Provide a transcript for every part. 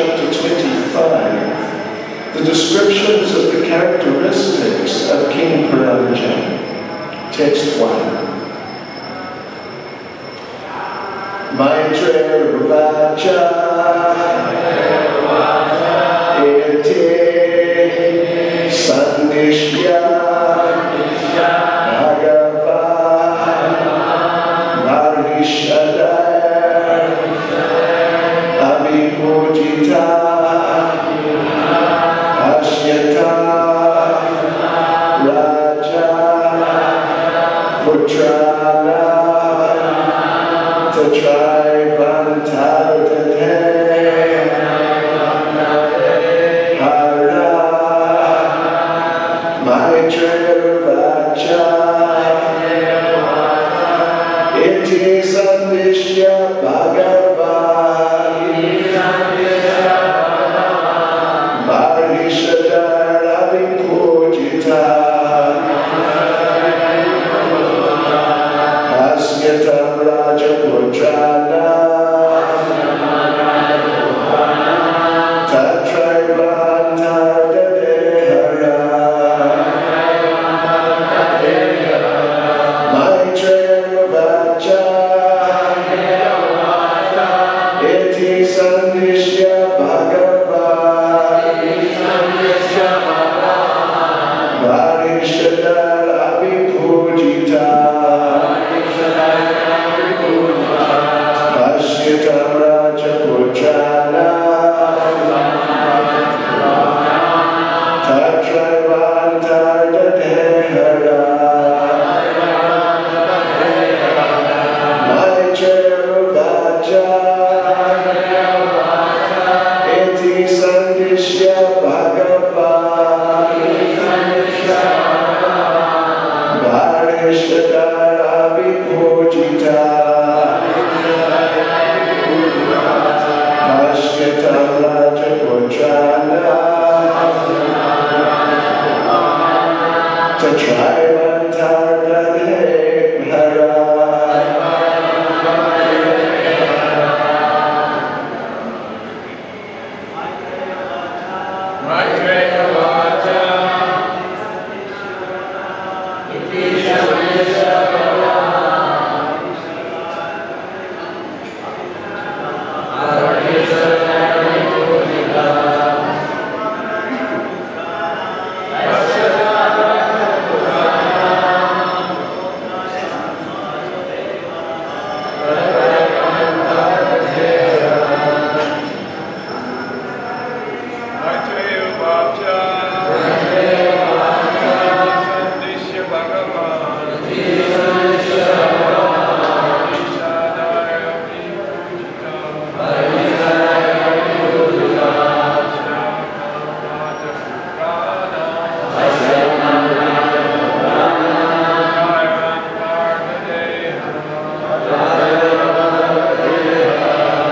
chapter 25, the descriptions of the characteristics of King Paramaja. Text 1. Maitreya Vacha Ete Sandishya Bhagava Marishadaya Abhipujita Ashyata Raja Putrana Tatraivantartate Hara Maitreya Vacha Iti Sandishya Bhagava Marishadara Vipujita Asyatam Raja Putrana Tatraivantartate Hara Maitreya Vacha Iti Sandishya Bhagava Marishadara Vipujita Asyatam Raja Putrana Tatraivantartate Hara Maitreya Vacha Iti Sandishya Bhagava Marishadara Vipujita Asyatam Raja Putrana Tatraivantartate Hara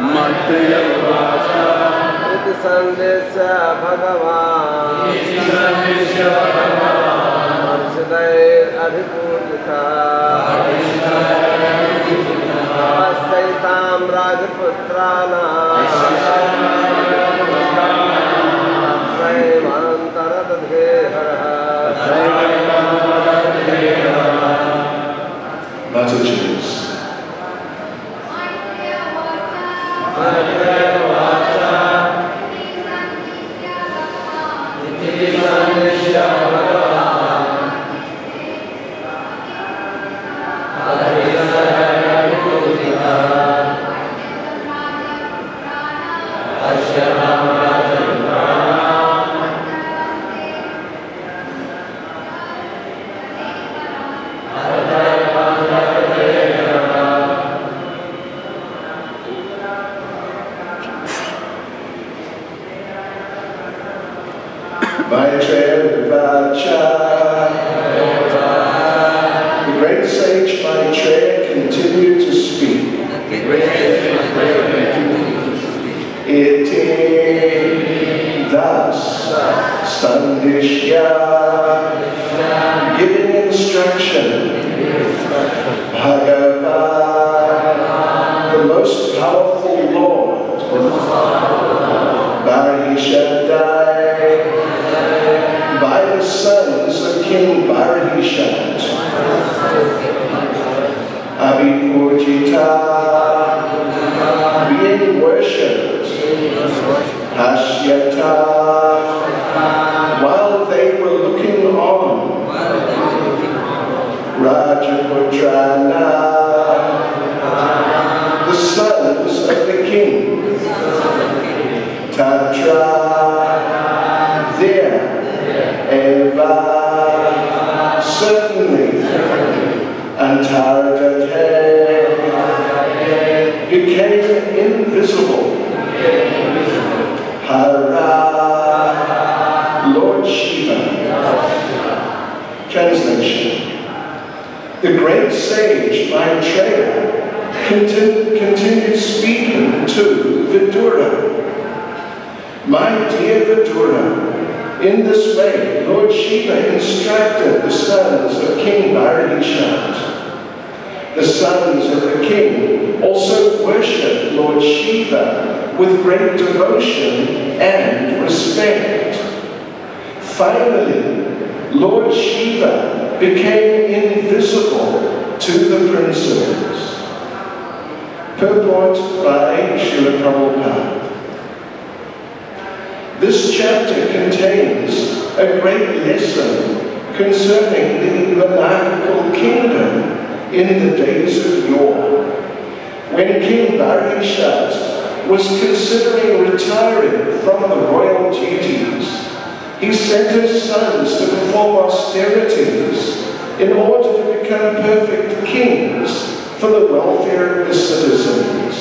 Maitreya Vacha Iti Sandishya Bhagava Marishadara Vipujita Asaitam Rajaputrana Traivantarate Hara Mataji's. Maitreya Vacha. The great sage Maitreya continued to speak. Iti thus Sandishya, giving instruction, Bhagava most powerful Lord, Barhishaddai, by the sons of King Barhishat, Abhipujita, being worshipped, Hashyata, while they were looking on, Rajaputrana, the sons of the king, Tatra, there, Eva, certainly, Antaradate, became invisible. Hara, Lord Shiva. Translation. The great sage Maitreya continued speaking to Vidura. My dear Vidura, in this way, Lord Shiva instructed the sons of King Barhishat. The sons of the king also worshipped Lord Shiva with great devotion and respect. Finally, Lord Shiva became invisible to the princes. Purport by Srila Prabhupada. This chapter contains a great lesson concerning the monarchical kingdom in the days of yore. When King Barhishat was considering retiring from the royal duties, he sent his sons to perform austerities in order to become perfect kings for the welfare of the citizens.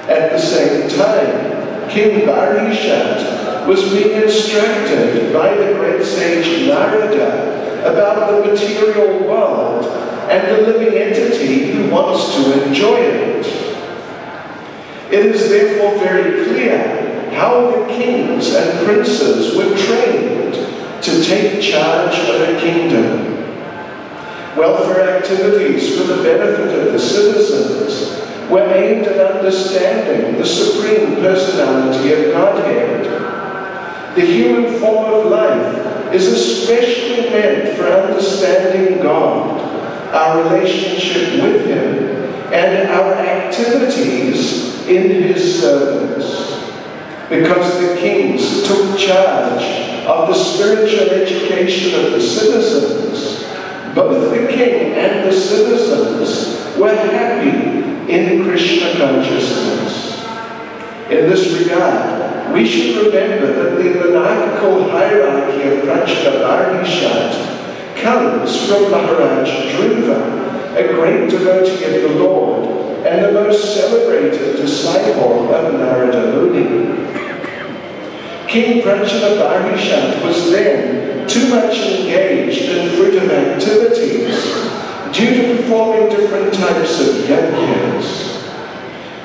At the same time, King Barhishat was being instructed by the great sage Narada about the material world and the living entity who wants to enjoy it. It is therefore very clear how the kings and princes were trained to take charge of a kingdom. Welfare activities for the benefit of the citizens were aimed at understanding the Supreme Personality of Godhead. The human form of life is especially meant for understanding God, our relationship with Him, and our activities in His service. Because the kings took charge of the spiritual education of the citizens, both the king and the citizens were happy in Krishna consciousness. In this regard, we should remember that the monarchical hierarchy of Prajna Barhishat comes from Maharaj Dhruva, a great devotee of the Lord and the most celebrated disciple of Narada Muni. King Prajna Barhishat was then too much engaged in fruitive activities due to performing different types of yajnas.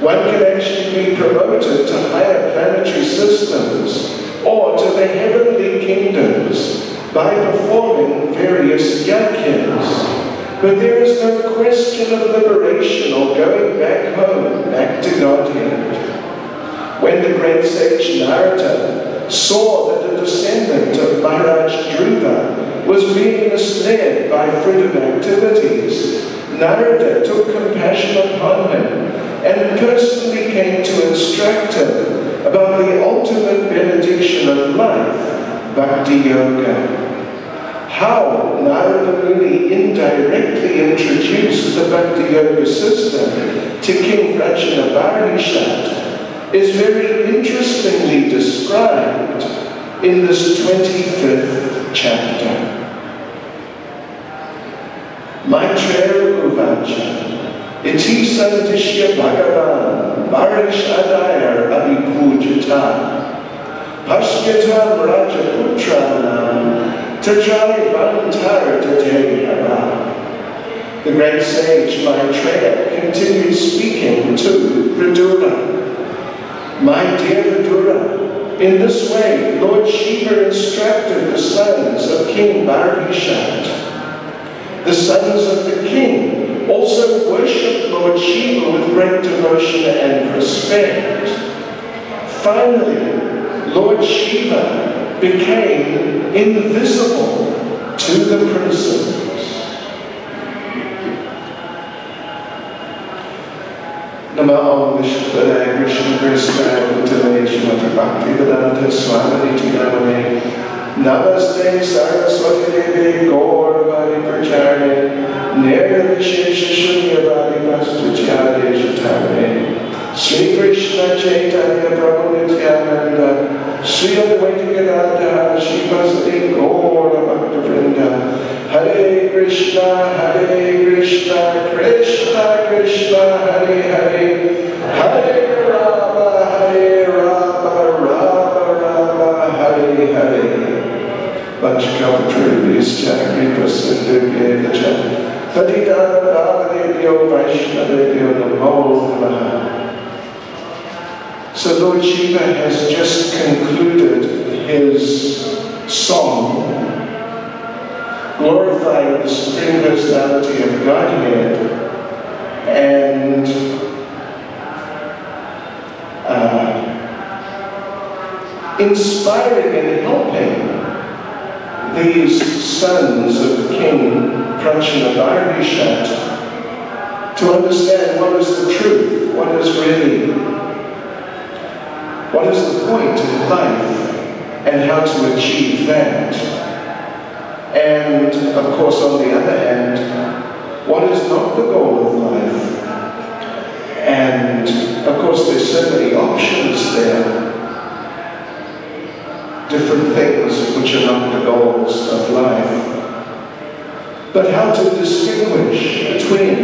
One can actually be promoted to higher planetary systems or to the heavenly kingdoms by performing various yajnas. But there is no question of liberation or going back home, back to Godhead. When the great sage Narada saw that the descendant of Maharaj Dhruva was being misled by fruitive activities, Narada took compassion upon him and personally came to instruct him about the ultimate benediction of life, Bhakti Yoga. How Narada Muni indirectly introduced the Bhakti Yoga system to King Prajna Barhishat is very interestingly described in this 25th chapter. Maitreya Uvacha, Iti Sandishya Bhagavan, Barhishadayar Abhipujita, Pashyatam Rajaputranam, Tajari Vantar Tateyara. The great sage Maitreya continued speaking to Vidura. My dear Vidura, in this way, Lord Shiva instructed the sons of King Barhishat. The sons of the king also worshipped Lord Shiva with great devotion and respect. Finally, Lord Shiva became invisible to the princes. Namo Vishwadaya Krishna Krishna Uttamane Shrimati Bhaktivedanta Swamini Namane Namaste Saraswati Devi Gauravani Pracharne Nirvishesha Shunyavadi Pastuchari Shatane Sri Krishna Chaitanya Prabhu Nityananda Sri Advaita Gadadhara Sri Vasudeva Gaura Bhakta Vrinda Hare Krishna Krishna Krishna Hare Hare Hare Rama Rama Hare Hare Vanchakapatribhischa Kripasindhubhyevacha Patitana Bhavanebhyo Vaishnavebhyo Namo Namaha. So Lord Shiva has just concluded his song glorifying the Supreme Personality of Godhead and inspiring and helping these sons of King Prachinavartishat to understand what is the truth, what is the point in life, and how to achieve that. And, of course, on the other hand, what is not the goal of life? And, of course, there's so many options there. Different things which are not the goals of life. But how to distinguish between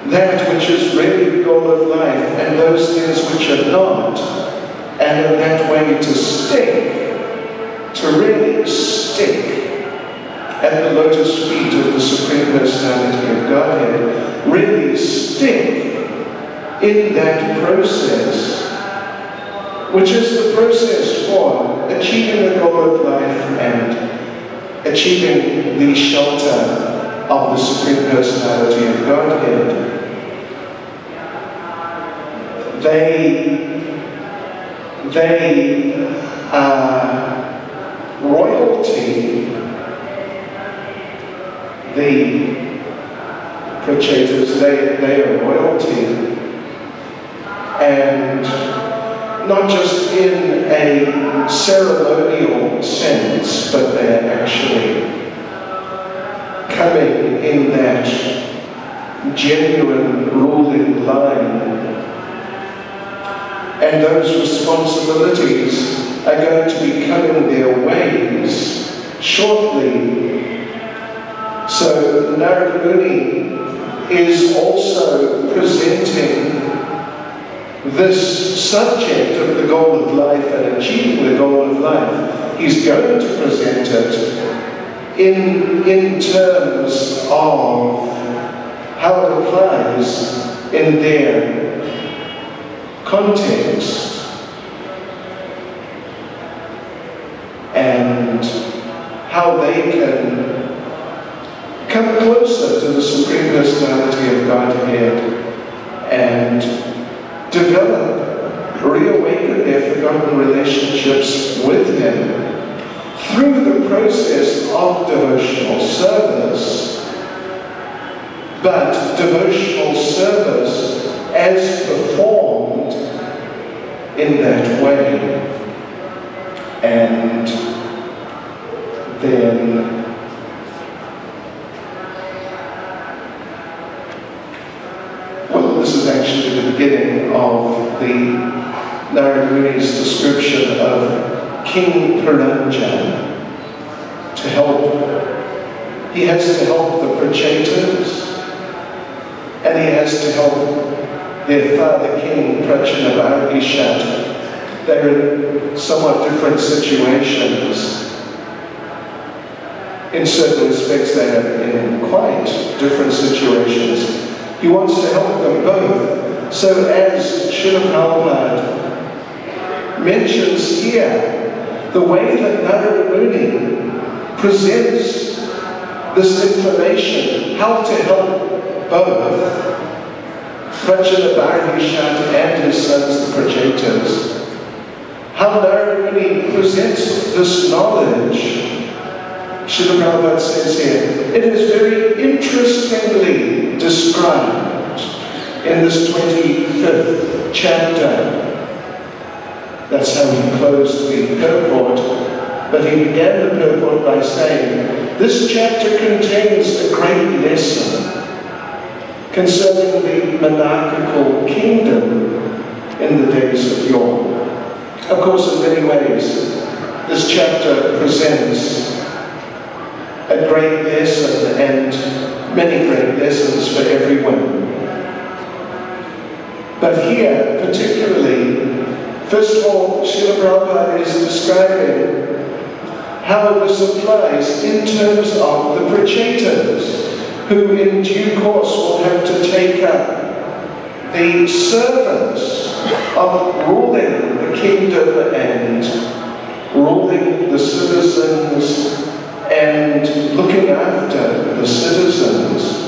that which is really the goal of life and those things which are not, and in that way to stick, to really stick at the lotus feet of the Supreme Personality of Godhead, really stick in that process, which is the process for achieving the goal of life and achieving the shelter of the Supreme Personality of Godhead. They are royalty. The Prachettas, they are royalty, and not just in a ceremonial sense, but they're actually coming in that genuine ruling line. And those responsibilities are going to be coming their ways shortly. So Narada Muni is also presenting this subject of the goal of life and achieving the goal of life. He's going to present it in terms of how it applies in their context and how they can come closer to the Supreme Personality of Godhead and develop, reawaken their forgotten relationships with Him through the process of devotional service, but devotional service as performed in that way. And then this is actually the beginning of the Narada Muni's description of King Piranja. To help, he has to help the Prachettas, and he has to help their father King Prachinavartishat. They're in somewhat different situations. In certain respects, they are in quite different situations. He wants to help them both. So as Srila Prabhupada mentions here, the way that Narada Muni presents this information, how to help both Prajalabharishat and his sons, the Prajetas, how Narayani presents this knowledge. Srila Prabhupada says here, it is very interestingly described in this 25th chapter. That's how he closed the purport. But he began the purport by saying, this chapter contains a great lesson concerning the monarchical kingdom in the days of yore. Of course, in many ways, this chapter presents a great lesson and many great lessons for everyone. But here, particularly, first of all, Srila Prabhupada is describing how this applies in terms of the Prajetas, who in due course will have to take up the service of ruling the kingdom and ruling the citizens and looking after the citizens.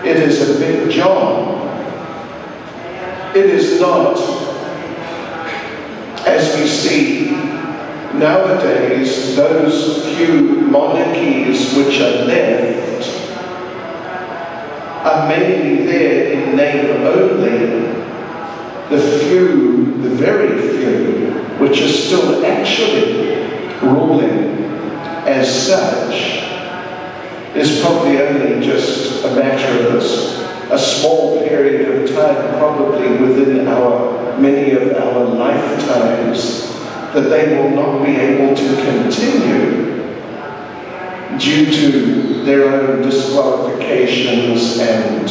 It is a big job. It is not, as we see nowadays, those few monarchies which are left are mainly there in name only. The few, the very few, which are still actually ruling as such, is probably only just a matter of a small period of time, probably within many of our lifetimes, that they will not be able to continue due to their own disqualifications and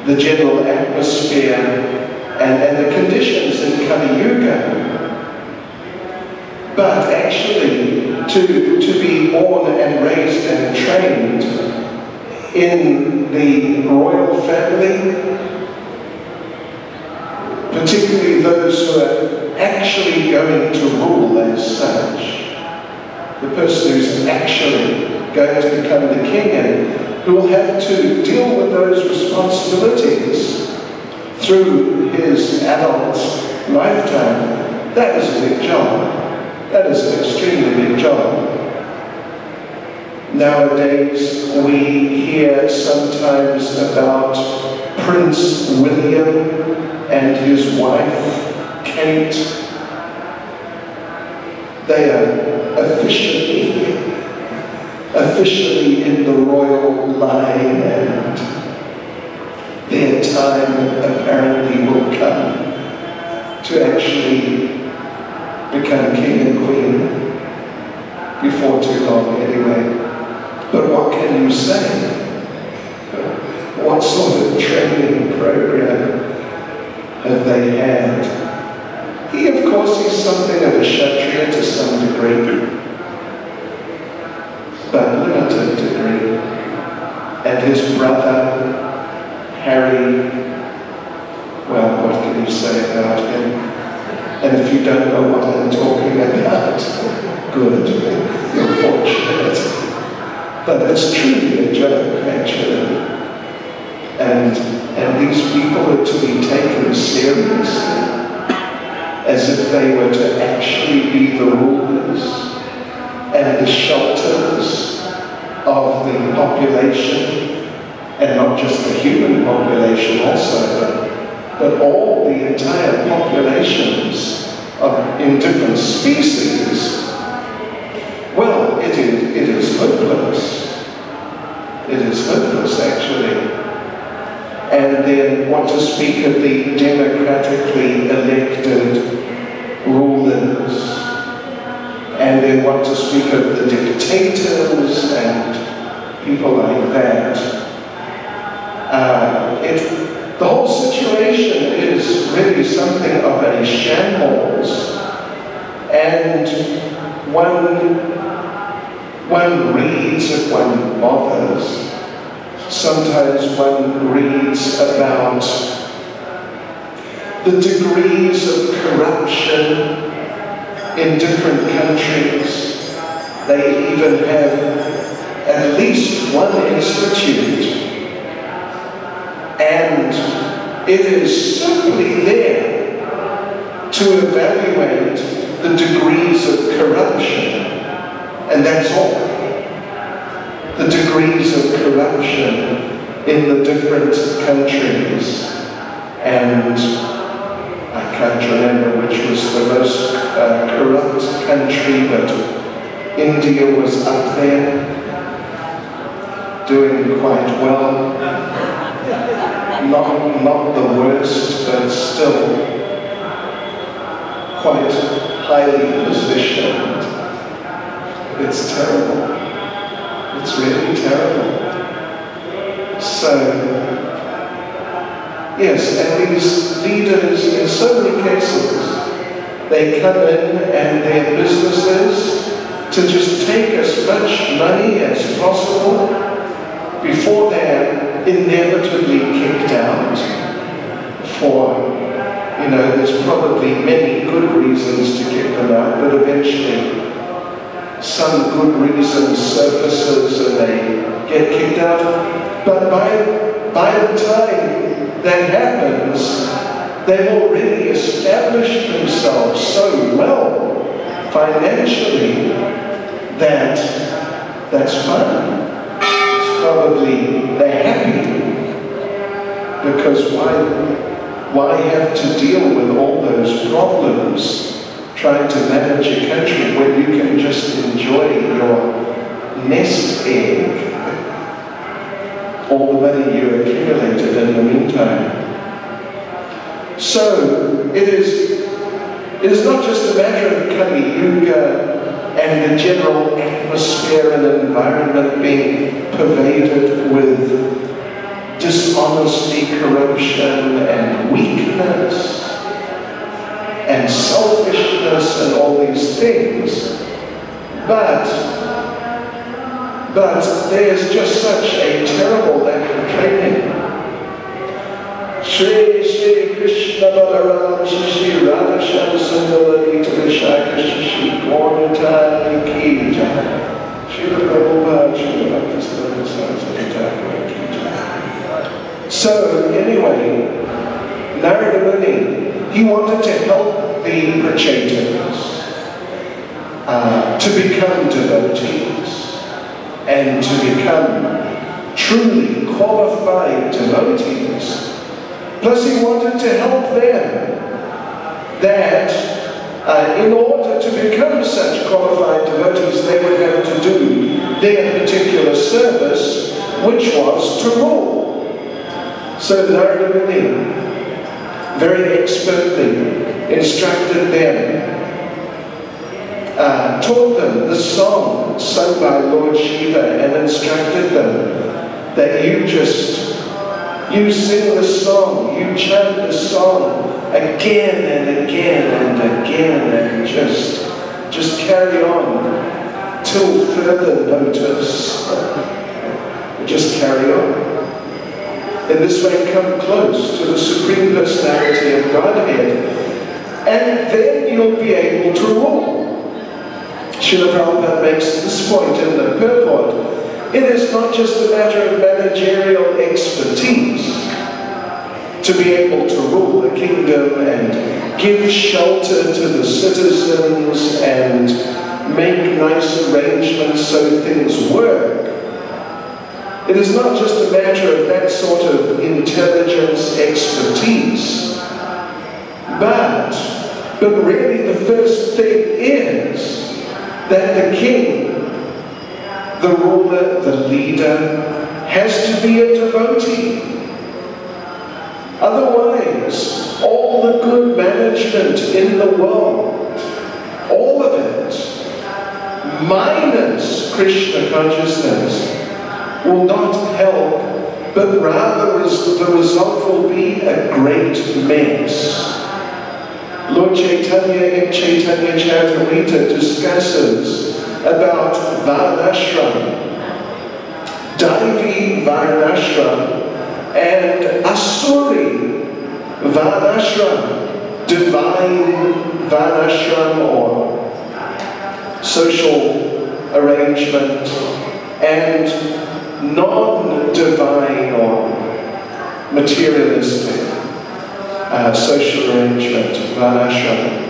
the general atmosphere and the conditions in Kali Yuga. But actually, to be born and raised and trained in the royal family, particularly those who are actually going to rule as such, the person who's actually going to become the king and who will have to deal with those responsibilities through his adult lifetime, that is a big job. That is an extremely big job. Nowadays, we hear sometimes about Prince William and his wife, Kate. They are officially in the royal line, and their time apparently will come to actually become king and queen before too long anyway. But what can you say? What sort of training program have they had? He, of course, is something of a Kshatriya to some degree, but limited degree. And his brother, Harry, well, what can you say about him? And if you don't know what I'm talking about, good, you're fortunate. But it's truly a joke, actually. And these people are to be taken seriously, as if they were to actually be the rulers and the shelters of the population, and not just the human population also, but all the entire populations in different species. Well, it is hopeless. It is hopeless, actually. And then what to speak of the democratically elected rulers, and then what to speak of the dictators and people like that. The whole situation is really something of a shambles, and one reads, if one bothers, sometimes one reads about the degrees of corruption in different countries. They even have at least one institute And it is simply there to evaluate the degrees of corruption. And that's all. The degrees of corruption in the different countries. And I can't remember which was the most corrupt country, but India was up there, doing quite well. Not the worst, but still quite highly positioned. It's terrible. It's really terrible. So, yes, and these leaders, in so many cases, they come in and their business is to just take as much money as possible before they're inevitably kicked out for, there's probably many good reasons to kick them out, but eventually some good reason surfaces and they get kicked out. But by the time that happens, they've already established themselves so well financially that that's fine. It's probably they're happy, because why have to deal with all those problems trying to manage a country when you can just enjoy your nest egg, all the money you accumulated in the meantime. So it is not just a matter of Kali Yuga and the general atmosphere and environment being pervaded with dishonesty, corruption, and weakness, and selfishness, and all these things. But there's just such a terrible lack of training. Shri Shri Krishna Balaram Shri Radha Shyam Sundar Lita Vishaka Shri Gaurnitai Ki Jai Shri Prabhupada Shri Bhakti Saraswati Thakur Ki Jai. So anyway, Narada Muni, he wanted to help the Prachettas to become devotees and to become truly qualified devotees. Plus he wanted to help them that in order to become such qualified devotees, they would have to do their particular service, which was to rule. So Narada Muni very expertly instructed them, taught them the song sung by Lord Shiva, and instructed them that you sing the song, you chant the song again and again and again, and just carry on till further notice. Just carry on. In this way, come close to the Supreme Personality of Godhead, and then you'll be able to rule. Srila Prabhupada makes this point in the purport. It is not just a matter of managerial expertise to be able to rule the kingdom and give shelter to the citizens and make nice arrangements so things work. It is not just a matter of that sort of intelligence, expertise, but really the first thing is that the king, the ruler, the leader, has to be a devotee. Otherwise, all the good management in the world, all of it, minus Krishna consciousness, will not help, but rather the result will be a great mess. Lord Chaitanya in Chaitanya Charitamrita discusses about Varnashram, Daivi Varnashram, and Asuri Varnashram, divine Varnashram or social arrangement, and non-divine or materialistic social arrangement, varnashram.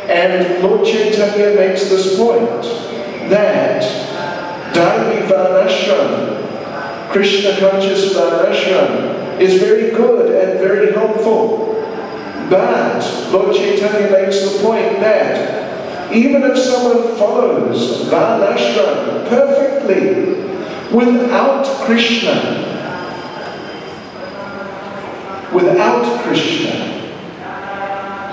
And Lord Chaitanya makes this point that Dharmi varnashram, Krishna conscious varnashram, is very good and very helpful. But Lord Chaitanya makes the point that even if someone follows varnashram perfectly without Krishna,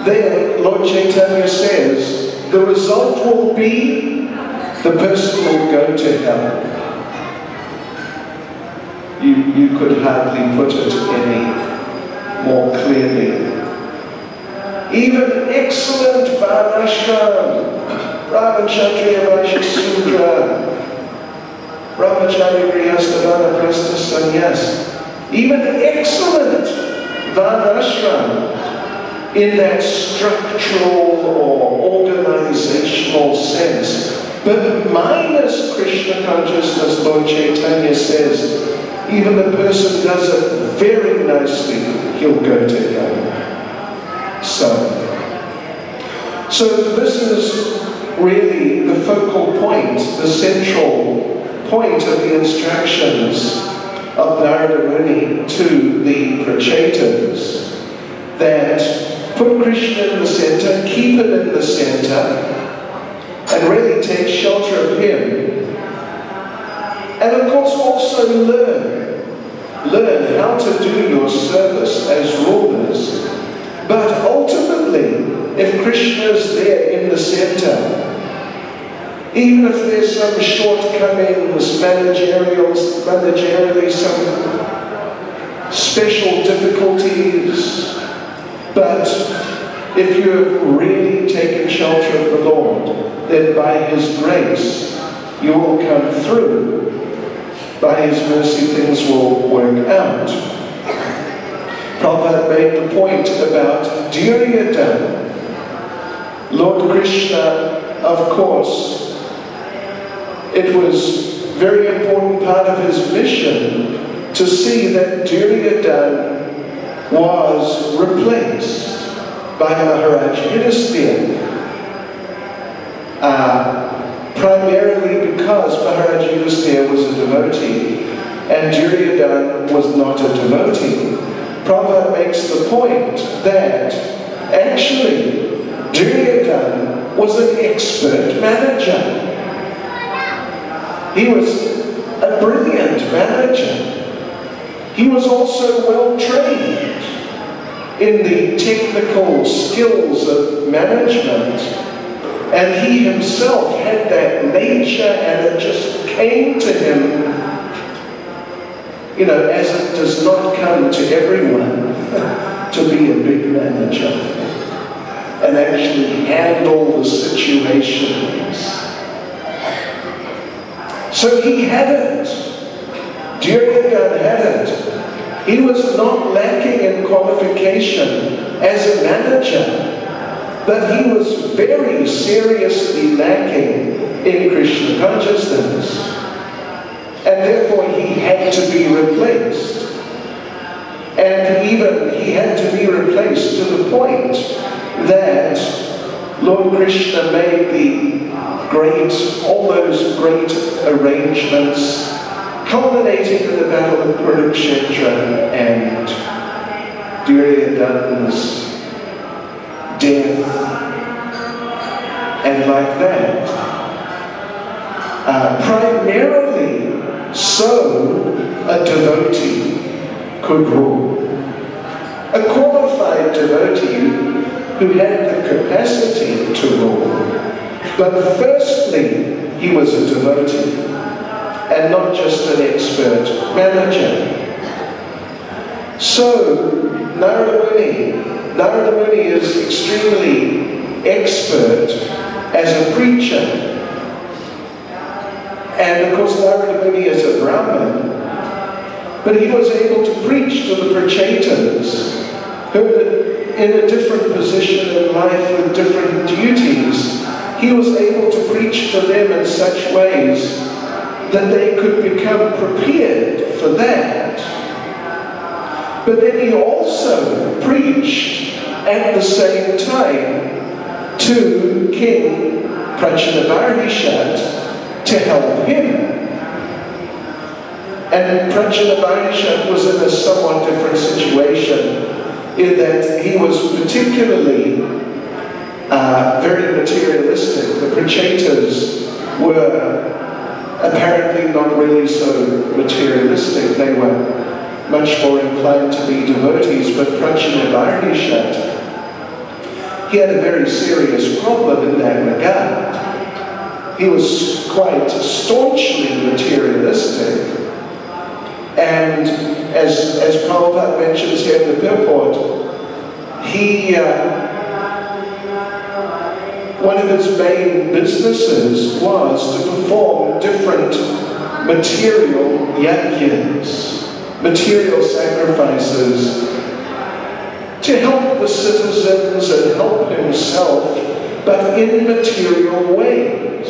then Lord Chaitanya says the result will be the person will go to hell. You could hardly put it any more clearly. Even excellent varnashram, Brahmachatriya Vaishya Sudra, Brahmachari Grihastha Vanaprastha Sannyas, even excellent varnashram in that structural or organizational sense, but minus Krishna consciousness, Lord Chaitanya says, even the person does it very nicely, he'll go to hell. So this is really the focal point, the central point of the instructions of Narada Muni to the Prachetas, that put Krishna in the center, keep it in the center, and really take shelter of him. And of course also learn how to do your service as rulers. But ultimately, if Krishna is there in the center, even if there's some shortcomings, managerially some special difficulties, but if you have really taken shelter of the Lord, then by His grace, you will come through. By His mercy, things will work out. Prabhupada made the point about Duryodhana. Lord Krishna, of course, it was a very important part of his mission to see that Duryodhana was replaced by Maharaj Yudhisthira. Primarily because Maharaj Yudhisthira was a devotee and Duryodhana was not a devotee. Prabhupada makes the point that actually Duryodhana was an expert manager. He was a brilliant manager. He was also well trained in the technical skills of management, and he himself had that nature, and it just came to him, as it does not come to everyone to be a big manager and actually handle the situations. So he had it. Duryodhana had it. He was not lacking in qualification as a manager, but he was very seriously lacking in Krishna consciousness. And therefore he had to be replaced. And even he had to be replaced to the point that Lord Krishna made all those great arrangements, culminating in the battle of Kurukshetra and Duryodhana's death, and like that. Primarily so a devotee could rule. A qualified devotee who had the capacity to rule. But firstly, he was a devotee and not just an expert manager. So, Narada Muni is extremely expert as a preacher. And of course Narada Muni is a Brahmin, but he was able to preach to the Prachetas, who were in a different position in life with different duties. He was able to preach to them in such ways that they could become prepared for that. But then he also preached at the same time to King Prachinabarhishat to help him. And Prachinabarhishat was in a somewhat different situation in that he was particularly very materialistic. The Prachetas were apparently not really so materialistic. They were much more inclined to be devotees, but Prachinabarhishat, he had a very serious problem in that regard. He was quite staunchly materialistic. And as Prabhupada mentions here in the purport, one of his main businesses was to perform different material yajnas, material sacrifices, to help the citizens and help himself, but in material ways.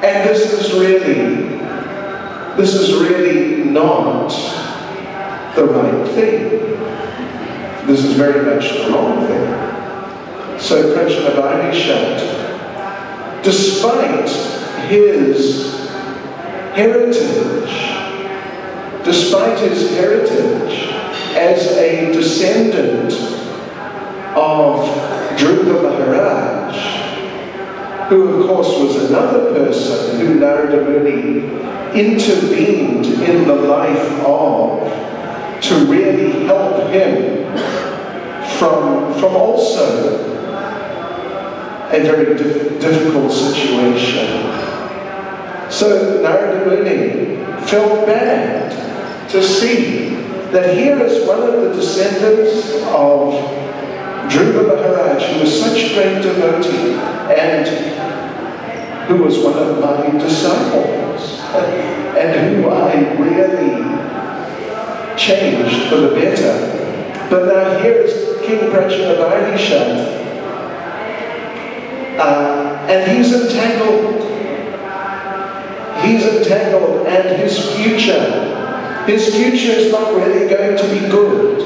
And this is really not the right thing. This is very much the wrong thing. So Prachinabarhishat, despite his heritage as a descendant of Dhruva Maharaj, who of course was another person who Narada Muni intervened in the life of to really help him from also a very difficult situation. So Narada Muni felt bad to see that here is one of the descendants of Dhruva Maharaj, who was such a great devotee and who was one of my disciples and who I really changed for the better. But now here is King Prachinabarhishat, and he's entangled, and his future is not really going to be good.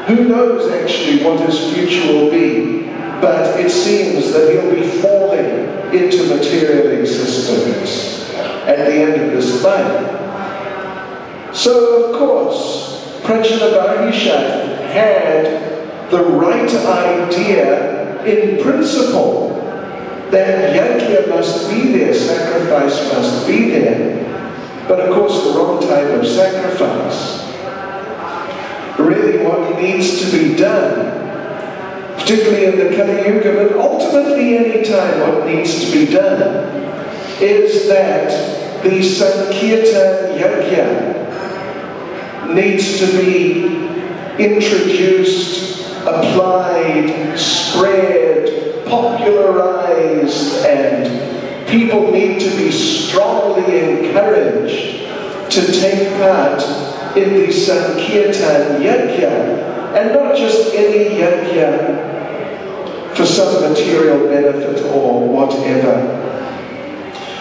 Who knows actually what his future will be, but it seems that he'll be falling into material existence at the end of this life. So of course, Prachinabarhishat had the right idea in principle that yajna must be there, sacrifice must be there, but of course the wrong type of sacrifice. Really what needs to be done, particularly in the Kali Yuga, but ultimately any time what needs to be done, is that the Sankirtan Yajna needs to be introduced, applied, spread, popularized, and people need to be strongly encouraged to take part in the Sankirtan Yajna, and not just any yajna for some material benefit or whatever.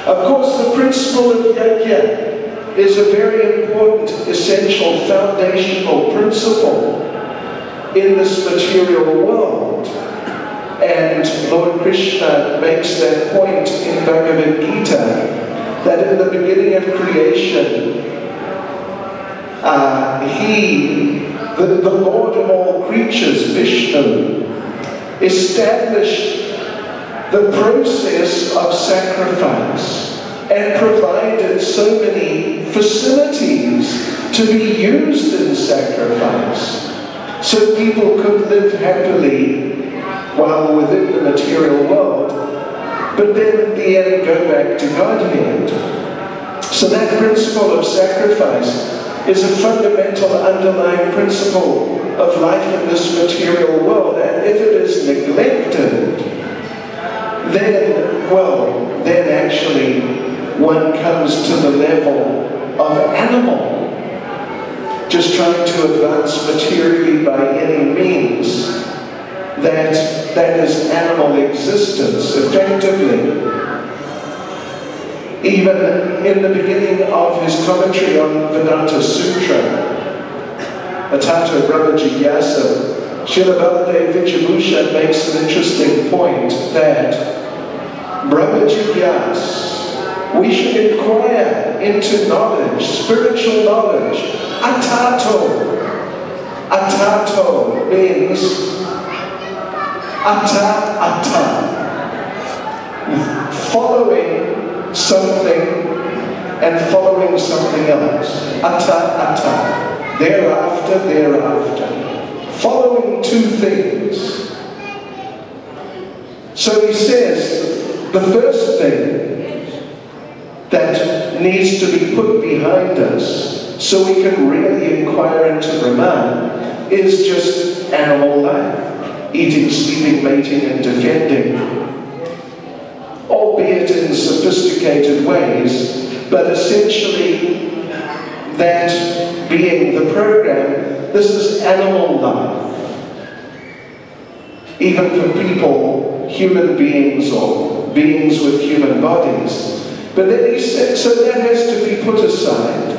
Of course, the principle of yajna is a very important, essential, foundational principle in this material world. And Lord Krishna makes that point in Bhagavad Gita, that in the beginning of creation, the Lord of all creatures, Vishnu, established the process of sacrifice and provided so many facilities to be used in sacrifice, so people could live happily while within the material world, but then at the end go back to Godhead. So that principle of sacrifice is a fundamental underlying principle of life in this material world, and if it is neglected, then actually one comes to the level of animal, just trying to advance materially by any means. That is animal existence, effectively. Even in the beginning of his commentary on Vedanta Sutra, Atato Brahma Jigyasa, Srila Baladev Vidyabhushan makes an interesting point that Brahma Jigyasa, we should inquire into knowledge, spiritual knowledge. Atato. Atato means ata. Following something and following something else. Ata. Thereafter. Following two things. So he says the first thing that needs to be put behind us so we can really inquire into Brahman is just animal life. Eating, sleeping, mating and defending. Albeit in sophisticated ways, but essentially that being the program, this is animal life. Even for people, human beings or beings with human bodies. But then he said, so that has to be put aside.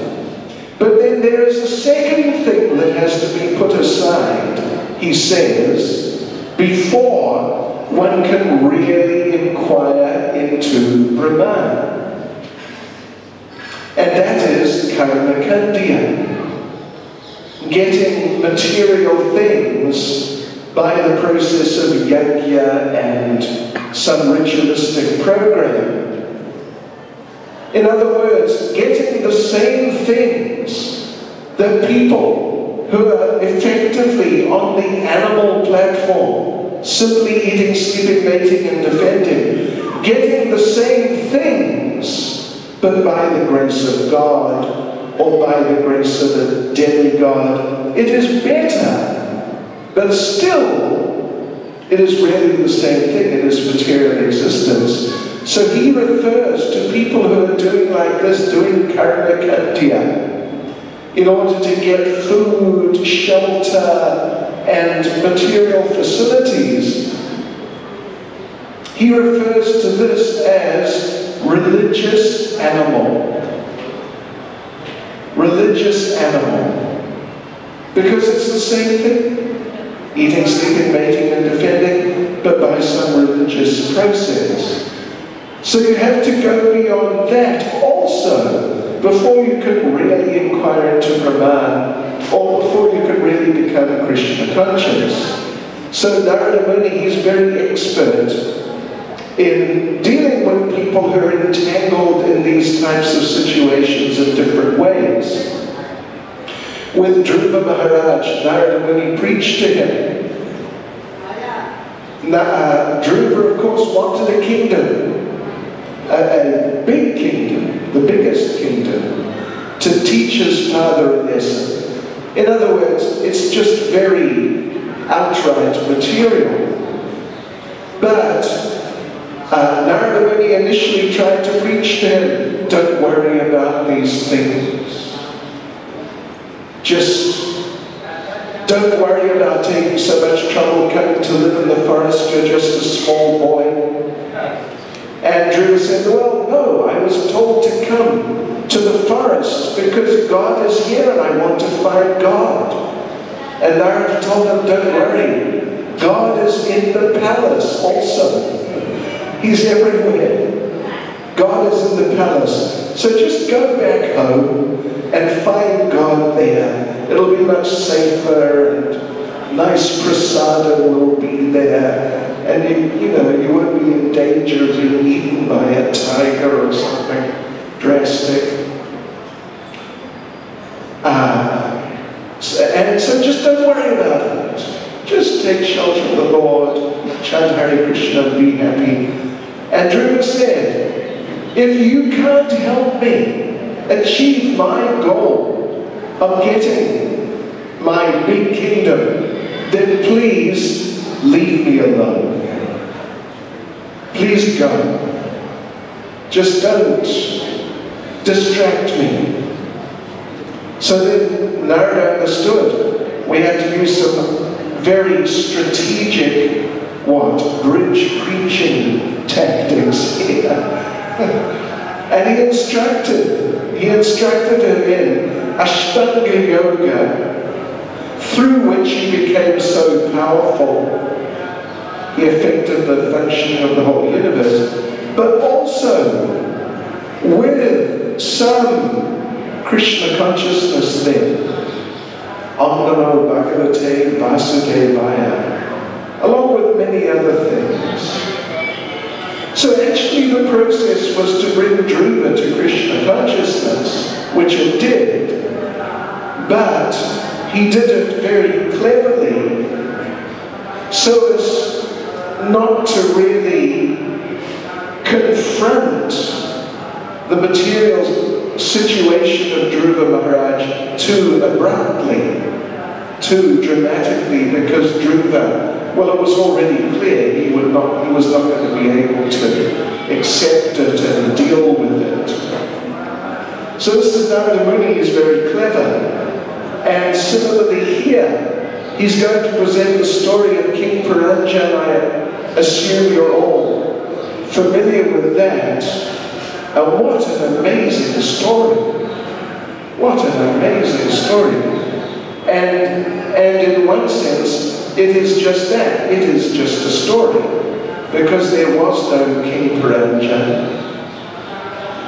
But then there is a second thing that has to be put aside, he says, before one can really inquire into Brahman. And that is karma-kandya. Getting material things by the process of yajna and some ritualistic program. In other words, getting the same things that people who are effectively on the animal platform, simply eating, sleeping, mating and defending, getting the same things, but by the grace of God or by the grace of a demigod, it is better. But still, it is really the same thing. It is material existence. So he refers to people who are doing like this, doing karma-kandya, in order to get food, shelter, and material facilities. He refers to this as religious animal. Religious animal. Because it's the same thing. Eating, sleeping, mating, and defending, but by some religious process. So you have to go beyond that also before you can really inquire into Brahman, or before you can really become Krishna conscious. So Narada Muni, he's very expert in dealing with people who are entangled in these types of situations in different ways. With Dhruva Maharaj, Narada Muni preached to him. Dhruva, of course, wanted a kingdom, a big kingdom, the biggest kingdom, to teach his father a lesson. In other words, it's just very outright material. But Narada Muni initially tried to preach to him, don't worry about these things. Just don't worry about taking so much trouble coming to live in the forest, you're just a small boy. And Dhruva said, well, no, I was told to come to the forest because God is here and I want to find God. And Narada told him, don't worry, God is in the palace also. He's everywhere. God is in the palace. So just go back home and find God there. It'll be much safer and nice prasada will be there. And you won't be in danger of being eaten by a tiger or something drastic. And so just don't worry about it. Just take shelter of the Lord, chant Hare Krishna and be happy. And Dhruva said, if you can't help me achieve my goal of getting my big kingdom, then please leave me alone. Please go. Just don't distract me. So then Narada understood we had to use some very strategic, bridge preaching tactics here. And he instructed him in Ashtanga Yoga, through which he became so powerful. He affected the functioning of the whole universe, but also with some Krishna consciousness then. Om Namo Bhagavate Vasudevaya, along with many other things. So actually the process was to bring Dhruva to Krishna consciousness, which it did, but he did it very cleverly so as not to really confront the material situation of Dhruva Maharaj too abruptly, too dramatically, because Dhruva, well, it was already clear he was not going to be able to accept it and deal with it. So Mr. Narada Muni is very clever, and similarly here, he's going to present the story of King Puranjan. I assume you're all familiar with that. And what an amazing story. What an amazing story. And in one sense, it is just that. It is just a story. Because there was no King Puranjan.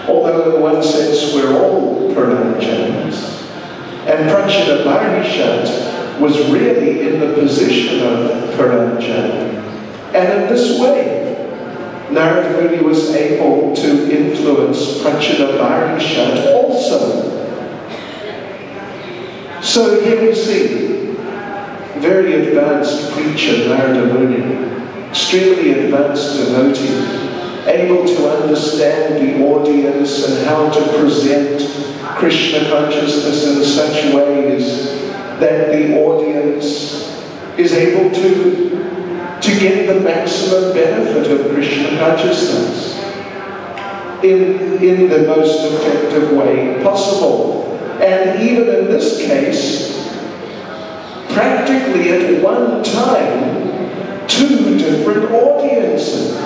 Although in one sense we're all Puranjans. And Prachita Bharishat was really in the position of Puranjan. And in this way, Narada Muni was able to influence Prachita Bharishat also. So here we see very advanced preacher Narada Muni, extremely advanced devotee, able to understand the audience and how to present Krishna consciousness in such ways that the audience is able to get the maximum benefit of Krishna consciousness in the most effective way possible. And even in this case, practically at one time, two different audiences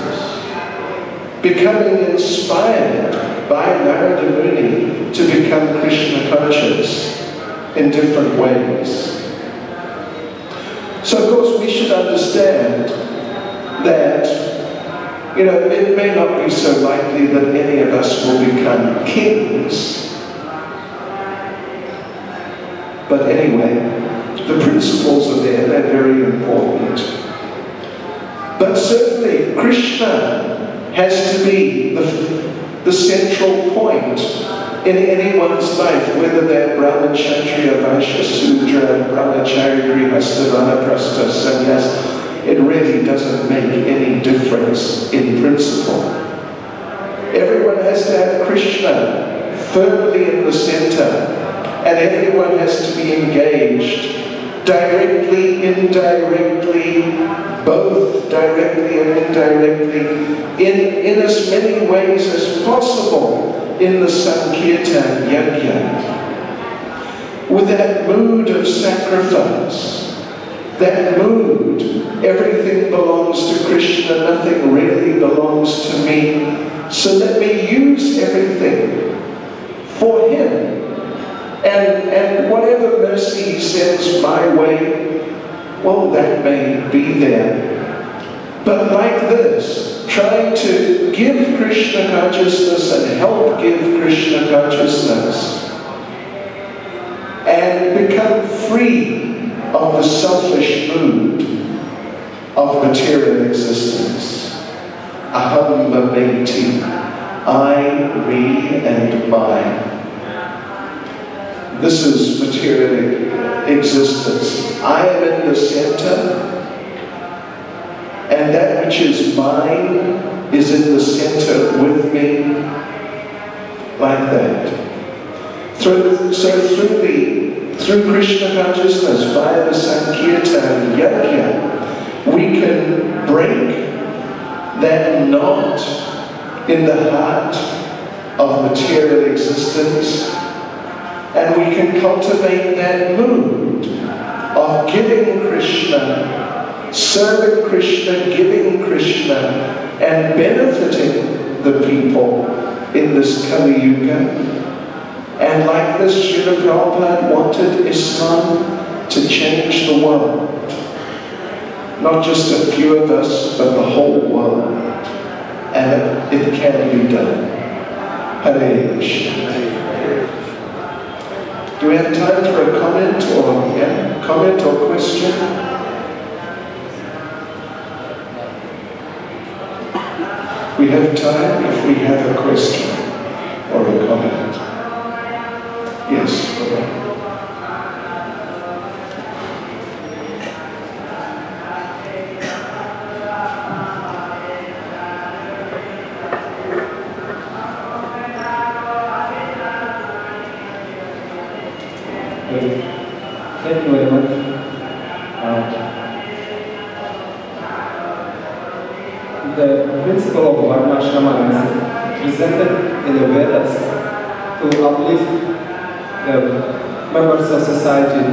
becoming inspired by Narada Muni to become Krishna conscious in different ways. So of course we should understand that, you know, it may not be so likely that any of us will become kings. But anyway, the principles are there, they're very important. But certainly Krishna has to be the central point in anyone's life, whether they're Brahman, Kshatriya, Vaishya, Sudra, Brahmachari, Grihastha, Vanaprastha, Sannyas, it really doesn't make any difference in principle. Everyone has to have Krishna firmly in the center, and everyone has to be engaged directly, indirectly, both directly and indirectly, in as many ways as possible in the Sankirtan Yajna. With that mood of sacrifice, that mood, everything belongs to Krishna, nothing really belongs to me, so let me use everything for him. And whatever mercy he sends my way, well, that may be there. But like this, trying to give Krishna consciousness and help give Krishna consciousness and become free of the selfish mood of material existence. Aham mameti, I, me, and mine. This is material existence. I am in the center, and that which is mine is in the center with me, like that. Through Krishna consciousness, via the Sankirtan Yajna, we can break that knot in the heart of material existence, and we can cultivate that mood of giving Krishna, serving Krishna, giving Krishna, and benefiting the people in this Kali Yuga. And like this, Srila Prabhupada wanted Islam to change the world. Not just a few of us, but the whole world. And it can be done. Hare Krishna. Do we have time for a comment or question? We have time if we have a question or a comment. Yes. Thank you very much. The principle of Varnashrama is presented in the Vedas to uplift the members of society,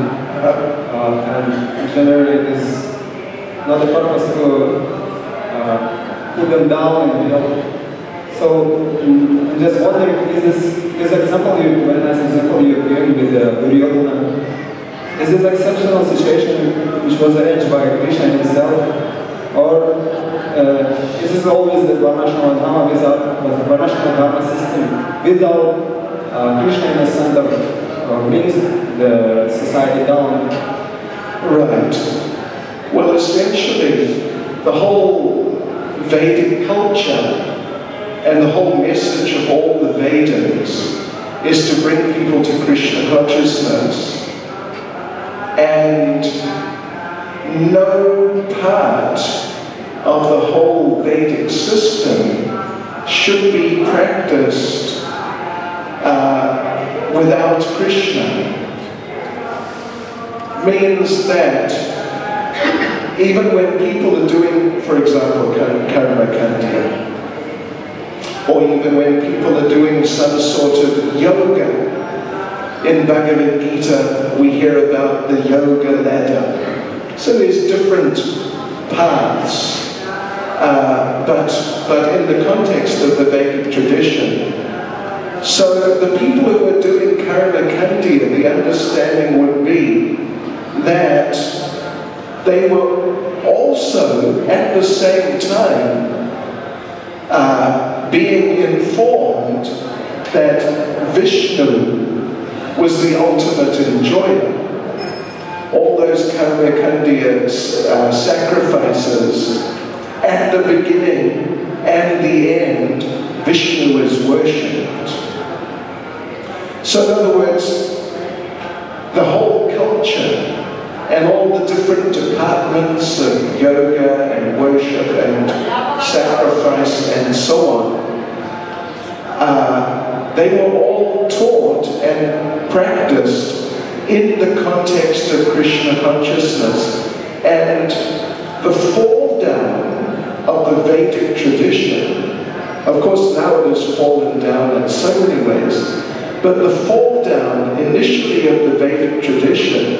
and generally it is not the purpose to put them down and help. So I'm just wondering, is this example, very nice example you're giving with Duryodhana, is this exceptional situation which was arranged by Krishna himself, or is this always the Varnashrama Dharma without the Varnashrama Dharma system without Krishna in the center brings the society down? Right. Well, essentially, the whole Vedic culture and the whole message of all the Vedas is to bring people to Krishna consciousness. And no part of the whole Vedic system should be practiced without Krishna. Means that even when people are doing, for example, karma kandya, or even when people are doing some sort of yoga, in Bhagavad Gita we hear about the yoga ladder. So there's different paths, but in the context of the Vedic tradition. So the people who are doing karma kandya, the understanding would be that they were also at the same time being informed that Vishnu was the ultimate enjoyer. All those karma kandya sacrifices, at the beginning and the end, Vishnu is worshipped. So in other words, the whole culture and all the different departments of yoga and worship and sacrifice and so on, they were all taught and practiced in the context of Krishna consciousness. And the fall down of the Vedic tradition, of course now it has fallen down in so many ways, but the fall down initially of the Vedic tradition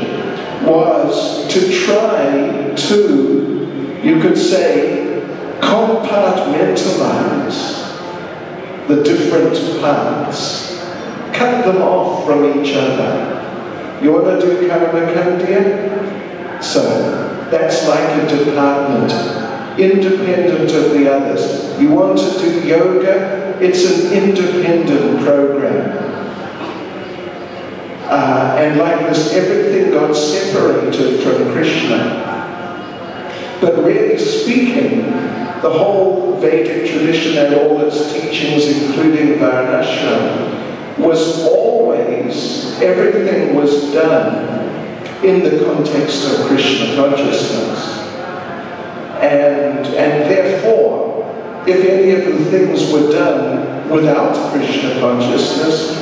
was to try to, you could say, compartmentalize the different parts, cut them off from each other. You want to do karma kandya? So that's like a department, independent of the others. You want to do yoga? It's an independent program. And like this, everything got separated from Krishna. But really speaking, the whole Vedic tradition and all its teachings, including Varnashram, was always, everything was done in the context of Krishna consciousness. And therefore, if any of the things were done without Krishna consciousness,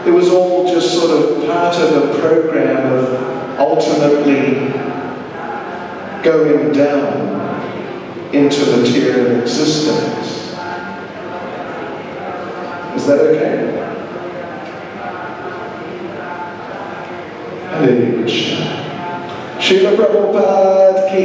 it was all just sort of part of a program of ultimately going down into material existence. Is that okay? Hare Krishna. Srila Prabhupada ki.